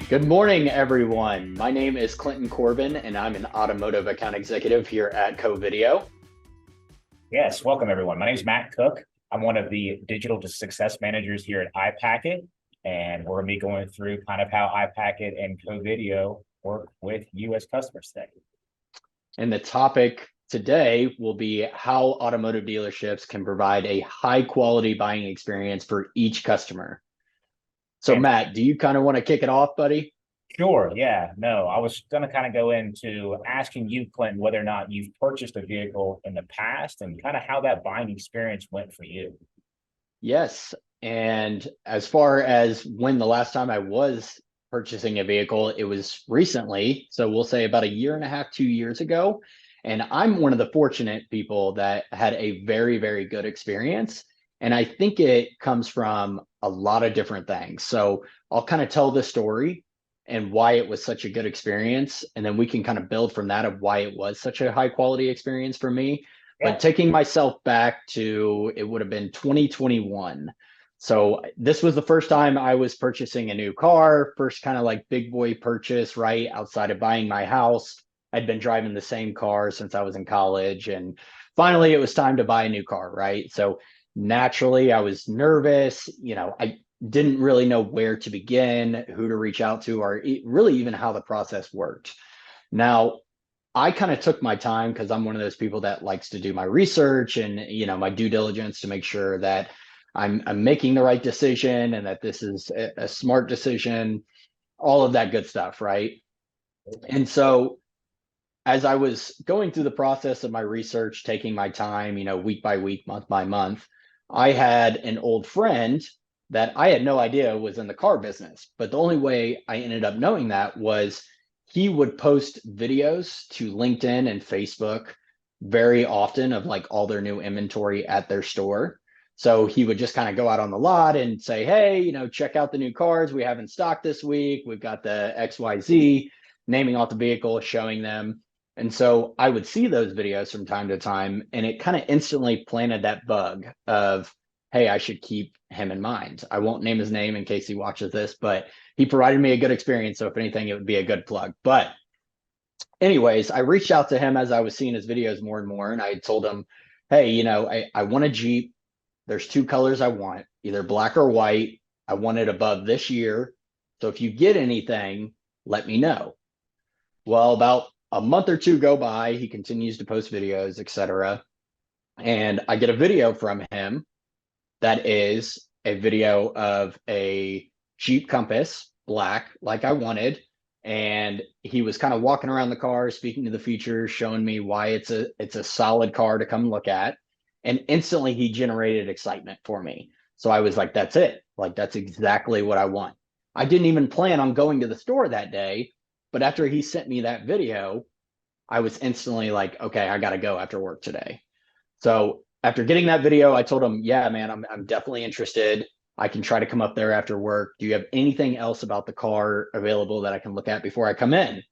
Good morning, everyone. My name is Clinton Corbin, and I'm an automotive account executive here at Covideo. Yes, welcome everyone. My name is Matt Cook. I'm one of the digital success managers here at iPacket, and we're going to be going through kind of how iPacket and Covideo work with you as customers today. And the topic today will be how automotive dealerships can provide a high quality buying experience for each customer. So, And Matt, do you kind of want to kick it off, buddy? sure, yeah, no, I was going to kind of go into asking you, Clinton, whether or not you've purchased a vehicle in the past and kind of how that buying experience went for you. Yes. And as far as when the last time I was purchasing a vehicle, it was recently. So we'll say about a year and a half, 2 years ago. And I'm one of the fortunate people that had a very, very good experience. And I think it comes from a lot of different things. So I'll kind of tell the story and why it was such a good experience. And then we can kind of build from that of why it was such a high quality experience for me. But Yeah, taking myself back to it would have been 2021. So this was the first time I was purchasing a new car, first kind of like big boy purchase, right? Outside of buying my house. I'd been driving the same car since I was in college. And finally, it was time to buy a new car, right? So naturally, I was nervous. I didn't really know where to begin, who to reach out to, or really even how the process worked. Now, I kind of took my time because I'm one of those people that likes to do my research and my due diligence to make sure that I'm making the right decision and that this is a smart decision, all of that good stuff, right? And so as I was going through the process of my research, taking my time, week by week, month by month, I had an old friend that I had no idea was in the car business. But the only way I ended up knowing that was he would post videos to LinkedIn and Facebook very often of like all their new inventory at their store. So he would just kind of go out on the lot and say, hey, check out the new cars we have in stock this week. We've got the XYZ, naming off the vehicle, showing them. And so I would see those videos from time to time, and it kind of instantly planted that bug of, hey, I should keep him in mind. I won't name his name in case he watches this, but he provided me a good experience. So if anything, it would be a good plug. But anyways, I reached out to him as I was seeing his videos more and more, and I told him, hey, I want a Jeep. There's two colors I want, either black or white. I want it above this year. So if you get anything, let me know. Well, about a month or two go by, he continues to post videos, etc. And I get a video from him that is a video of a Jeep Compass, black, like I wanted. And he was kind of walking around the car, speaking to the features, showing me why it's a solid car to come look at. And instantly he generated excitement for me. So I was like, that's it. Like that's exactly what I want. I didn't even plan on going to the store that day, but after he sent me that video, I was instantly like, okay, I got to go after work today. So after getting that video, I told him, yeah, man, I'm definitely interested. I can try to come up there after work. Do you have anything else about the car available that I can look at before I come in?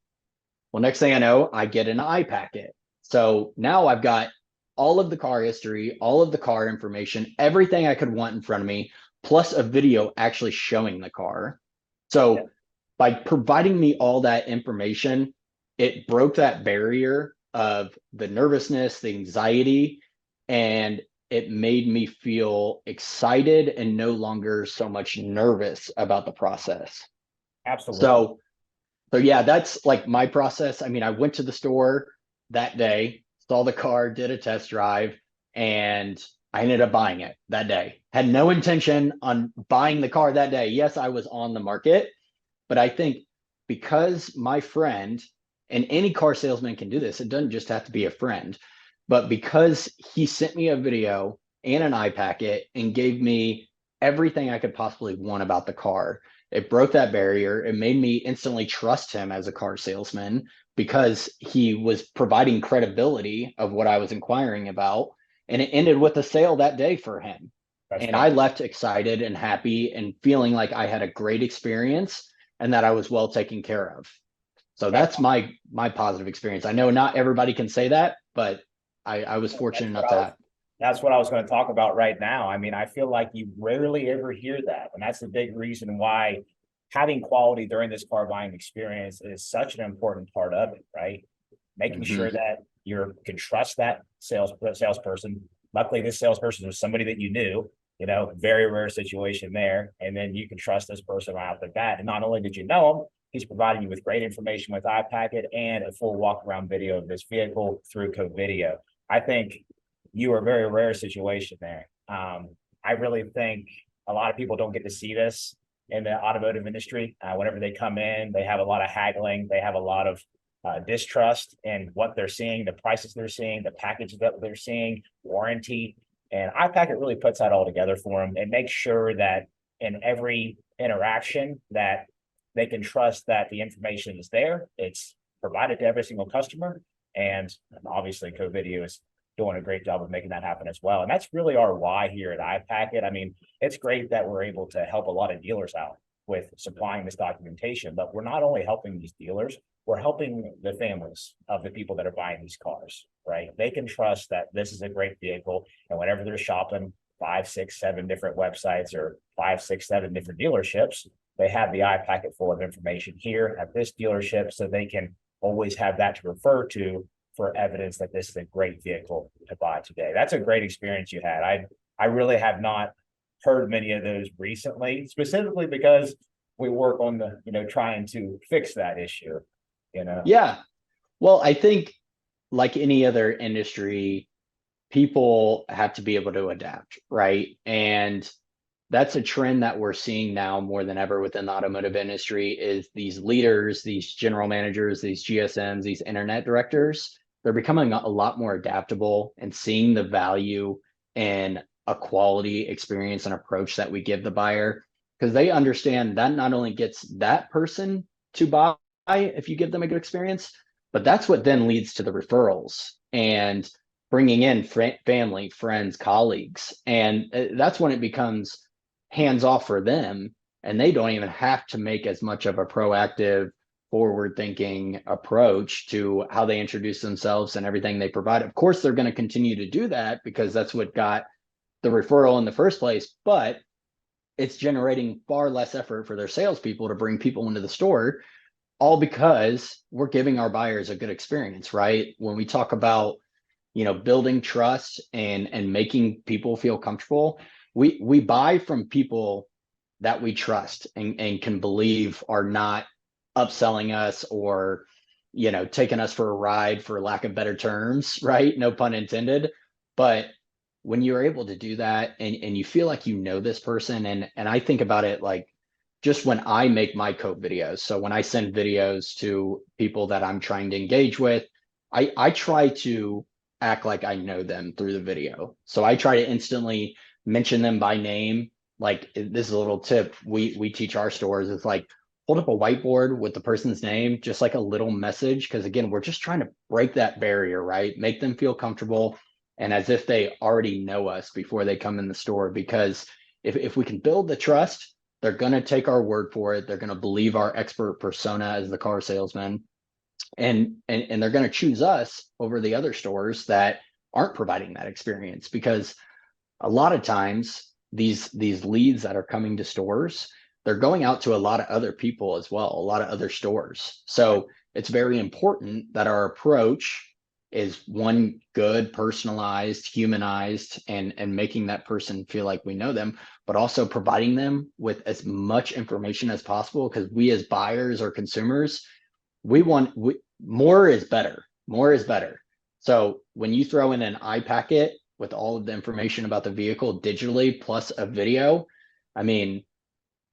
Well, next thing I know, I get an iPacket. So now I've got all of the car history, all of the car information, everything I could want in front of me, plus a video actually showing the car. yeah, So by providing me all that information, it broke that barrier of the nervousness, the anxiety, and it made me feel excited and no longer so much nervous about the process. absolutely. So, so yeah, that's like my process. I mean, I went to the store that day, saw the car, did a test drive, and I ended up buying it that day. Had no intention on buying the car that day. Yes, I was on the market, but I think because my friend, and any car salesman can do this, it doesn't just have to be a friend, but because he sent me a video and an iPacket and gave me everything I could possibly want about the car, it broke that barrier. It made me instantly trust him as a car salesman because he was providing credibility of what I was inquiring about. And it ended with a sale that day for him. That's And I fantastic. left excited and happy and feeling like I had a great experience and that I was well taken care of. So That's that's my positive experience. I know not everybody can say that, but I was fortunate that's what enough I to was have. that's what I was going to talk about right now. I mean, I feel like you rarely ever hear that, and that's the big reason why having quality during this car buying experience is such an important part of it, right? Making Mhm. sure that you can trust that salesperson. Luckily, this salesperson was somebody that you knew, very rare situation there. And then you can trust this person right off the bat. And not only did you know him, he's providing you with great information with iPacket and a full walk around video of this vehicle through Covideo. I think you are a very rare situation there. I really think a lot of people don't get to see this in the automotive industry. Whenever they come in, they have a lot of haggling. They have a lot of distrust in what they're seeing, the prices they're seeing, the packages that they're seeing, warranty. And iPacket really puts that all together for them and makes sure that in every interaction that they can trust that the information is there. It's provided to every single customer. And obviously, Covideo is doing a great job of making that happen as well. And that's really our why here at iPacket. I mean, it's great that we're able to help a lot of dealers out with supplying this documentation, but we're not only helping these dealers, we're helping the families of the people that are buying these cars, right? They can trust that this is a great vehicle. And whenever they're shopping 5, 6, 7 different websites or 5, 6, 7 different dealerships, they have the iPacket full of information here at this dealership, so they can always have that to refer to for evidence that this is a great vehicle to buy today. That's a great experience you had. I really have not heard many of those recently, specifically because we work on trying to fix that issue. Yeah. Well, I think like any other industry, people have to be able to adapt, right? And that's a trend that we're seeing now more than ever within the automotive industry is these leaders, these general managers, these GSMs, these internet directors, they're becoming a lot more adaptable and seeing the value in a quality experience and approach that we give the buyer because they understand that not only gets that person to buy if you give them a good experience, but that's what then leads to the referrals and bringing in family, friends, colleagues. And that's when it becomes hands off for them. And they don't even have to make as much of a proactive, forward thinking approach to how they introduce themselves and everything they provide. Of course, they're going to continue to do that because that's what got the referral in the first place. But it's generating far less effort for their salespeople to bring people into the store, all because we're giving our buyers a good experience, right? When we talk about building trust and making people feel comfortable, we buy from people that we trust and can believe are not upselling us or taking us for a ride, for lack of better terms, right? No pun intended. But when you're able to do that and you feel like this person, and I think about it like just when I make my code videos. So when I send videos to people that I'm trying to engage with, I try to act like I know them through the video. So I try to instantly mention them by name. Like this is a little tip we teach our stores. It's like hold up a whiteboard with the person's name, just like a little message. Because again, we're just trying to break that barrier, right? Make them feel comfortable and as if they already know us before they come in the store. Because if we can build the trust, they're going to take our word for it. They're going to believe our expert persona as the car salesman. And they're going to choose us over the other stores that aren't providing that experience, because a lot of times these leads that are coming to stores, they're going out to a lot of other people as well, a lot of other stores. So it's very important that our approach is one, good, personalized, humanized, and making that person feel like we know them, but also providing them with as much information as possible, because we as buyers or consumers, more is better. More is better. So when you throw in an iPacket with all of the information about the vehicle digitally plus a video, I mean,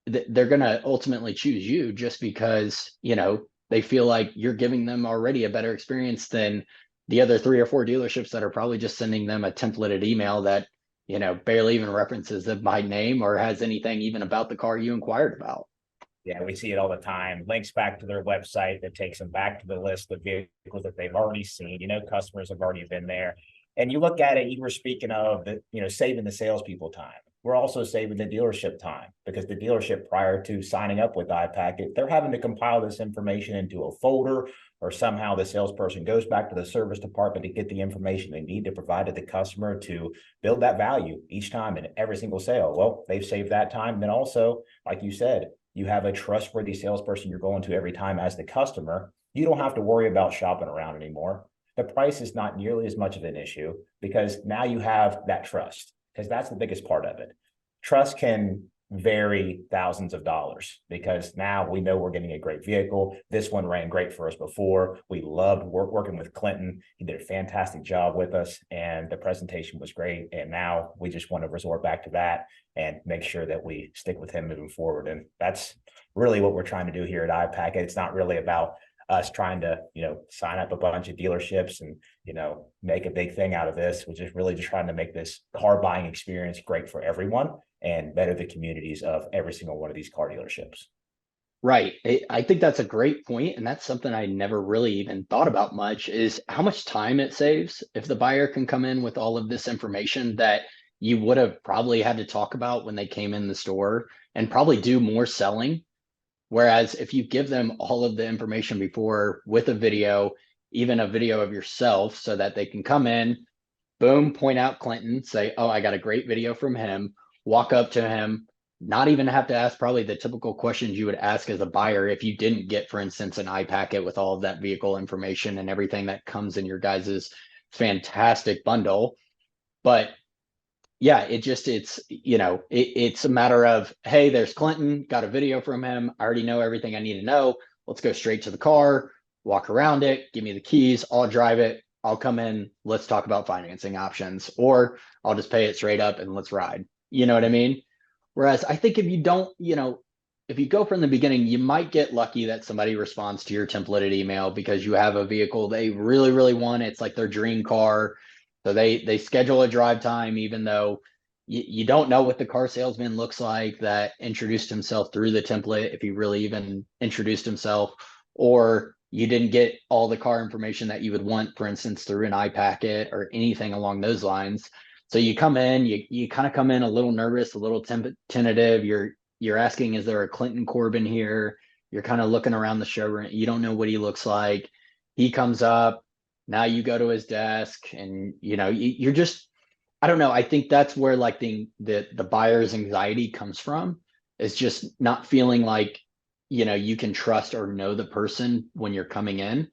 they're going to ultimately choose you just because, they feel like you're giving them already a better experience than the other 3 or 4 dealerships that are probably just sending them a templated email that, barely even references them by name or has anything even about the car you inquired about. Yeah, we see it all the time. Links back to their website that takes them back to the list of vehicles that they've already seen. Customers have already been there. And you look at it, you were speaking of saving the salespeople time. We're also saving the dealership time, because the dealership, prior to signing up with iPacket, they're having to compile this information into a folder, or somehow the salesperson goes back to the service department to get the information they need to provide to the customer to build that value each time in every single sale. Well, they've saved that time. And then also, like you said, you have a trustworthy salesperson you're going to every time as the customer, you don't have to worry about shopping around anymore. The price is not nearly as much of an issue because now you have that trust, because that's the biggest part of it. Trust can vary thousands of dollars because now we know we're getting a great vehicle. This one ran great for us before. We loved working with Clinton. He did a fantastic job with us, and the presentation was great. And now we just want to resort back to that and make sure that we stick with him moving forward. And that's really what we're trying to do here at iPacket. It's not really about us trying to, sign up a bunch of dealerships and, make a big thing out of this. We're just really just trying to make this car buying experience great for everyone and better the communities of every single one of these car dealerships. Right. I think that's a great point, and that's something I never really even thought about much, is how much time it saves if the buyer can come in with all of this information that you would have probably had to talk about when they came in the store and probably do more selling. Whereas if you give them all of the information before with a video, even a video of yourself, so that they can come in, boom, point out Clinton, say, oh, I got a great video from him, walk up to him, not even have to ask probably the typical questions you would ask as a buyer if you didn't get, for instance, an iPacket with all of that vehicle information and everything that comes in your guys's fantastic bundle. But yeah, it's a matter of, hey, there's Clinton, got a video from him. I already know everything I need to know. Let's go straight to the car, walk around it, give me the keys, I'll drive it. I'll come in, let's talk about financing options, or I'll just pay it straight up and let's ride. You know what I mean? Whereas I think if you don't, if you go from the beginning, you might get lucky that somebody responds to your templated email because you have a vehicle they really, really want. It's like their dream car. So they schedule a drive time, even though you don't know what the car salesman looks like that introduced himself through the template, if he really even introduced himself, or you didn't get all the car information that you would want, for instance, through an iPacket or anything along those lines. So you come in, you kind of come in a little nervous, a little tentative. You're asking, is there a Clinton Corbin here? You're kind of looking around the showroom. You don't know what he looks like. He comes up. Now you go to his desk, and you're just, I don't know. I think that's where like the buyer's anxiety comes from, is just not feeling like you can trust or know the person when you're coming in.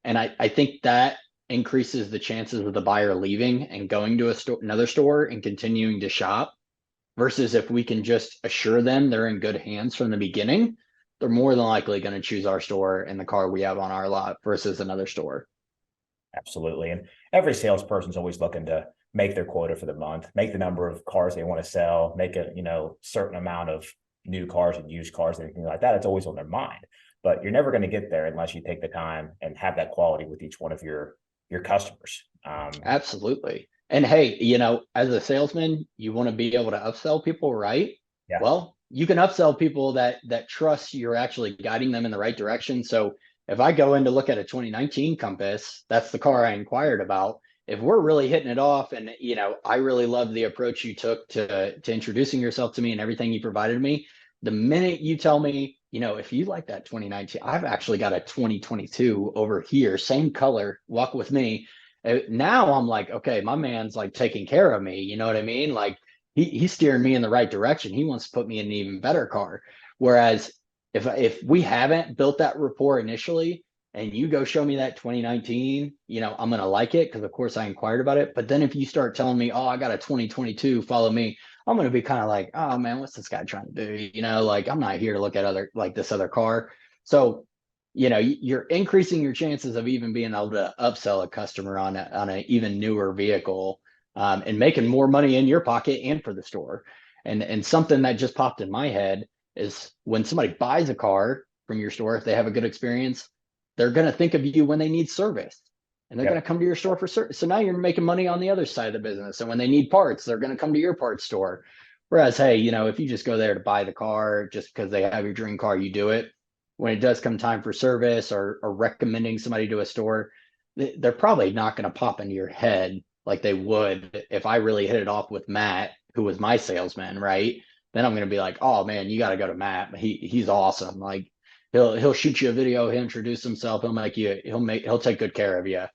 And I think that increases the chances of the buyer leaving and going to another store and continuing to shop, versus if we can just assure them they're in good hands from the beginning, they're more than likely going to choose our store and the car we have on our lot versus another store. Absolutely. And every salesperson's always looking to make their quota for the month, make the number of cars they want to sell, make a, certain amount of new cars and used cars, and anything like that. It's always on their mind. But you're never going to get there unless you take the time and have that quality with each one of your customers. Absolutely. And hey, as a salesman, you want to be able to upsell people, right? Yeah. Well, you can upsell people that trust you're actually guiding them in the right direction. So if I go in to look at a 2019 Compass, that's the car I inquired about. If we're really hitting it off, and I really love the approach you took to introducing yourself to me and everything you provided me, the minute you tell me, if you like that 2019, I've actually got a 2022 over here, same color, walk with me. Now I'm like, okay, my man's like taking care of me. You know what I mean? Like he's steering me in the right direction. He wants to put me in an even better car. Whereas if we haven't built that rapport initially, and you go show me that 2019, I'm going to like it because of course I inquired about it. But then if you start telling me, oh, I got a 2022, follow me, I'm going to be kind of like, oh man, what's this guy trying to do? Like I'm not here to look at this other car. So, you're increasing your chances of even being able to upsell a customer on an even newer vehicle, and making more money in your pocket and for the store. And something that just popped in my head is when somebody buys a car from your store, if they have a good experience, they're going to think of you when they need service, and they're going to come to your store for service. So now you're making money on the other side of the business. And when they need parts, they're going to come to your parts store. Whereas, hey, if you just go there to buy the car just because they have your dream car, you do it. When it does come time for service, or recommending somebody to a store, they're probably not going to pop into your head like they would if I really hit it off with Matt, who was my salesman, right? Then I'm going to be like, oh man, you got to go to Matt. He's awesome. Like he'll shoot you a video, he'll introduce himself, he'll take good care of you.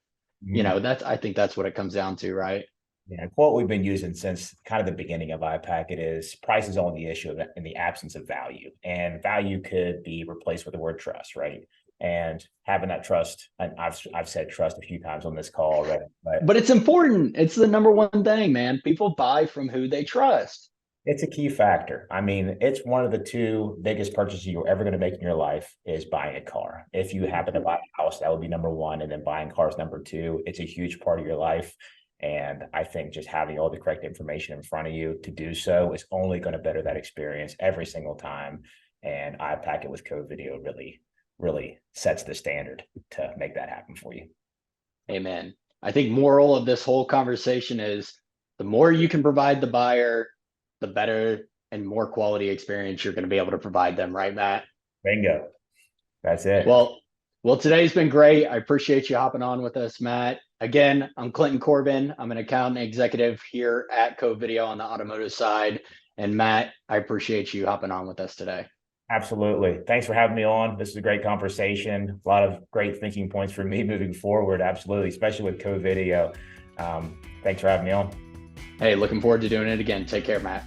Mm-hmm. I think that's what it comes down to, right? Yeah, a quote we've been using since kind of the beginning of iPacket is price is only the issue in the absence of value. And value could be replaced with the word trust, right? And having that trust, and I've said trust a few times on this call already, but But it's important. It's the number one thing, man. People buy from who they trust. it's a key factor. I mean, it's one of the two biggest purchases you're ever going to make in your life is buying a car. If you happen to buy a house, that would be number one, and then buying cars number two. It's a huge part of your life. And I think just having all the correct information in front of you to do so is only going to better that experience every single time. And iPacket with Covideo really sets the standard to make that happen for you. Amen. I think moral of this whole conversation is the more you can provide the buyer, the better and more quality experience you're going to be able to provide them, right, Matt? Bingo. That's it. Well, today's been great. I appreciate you hopping on with us, Matt. Again, I'm Clinton Corbin. I'm an account executive here at Covideo on the automotive side. And Matt, I appreciate you hopping on with us today. Absolutely. Thanks for having me on. This is a great conversation. A lot of great thinking points for me moving forward. Absolutely, especially with Covideo. Thanks for having me on. Hey, looking forward to doing it again. Take care, Matt.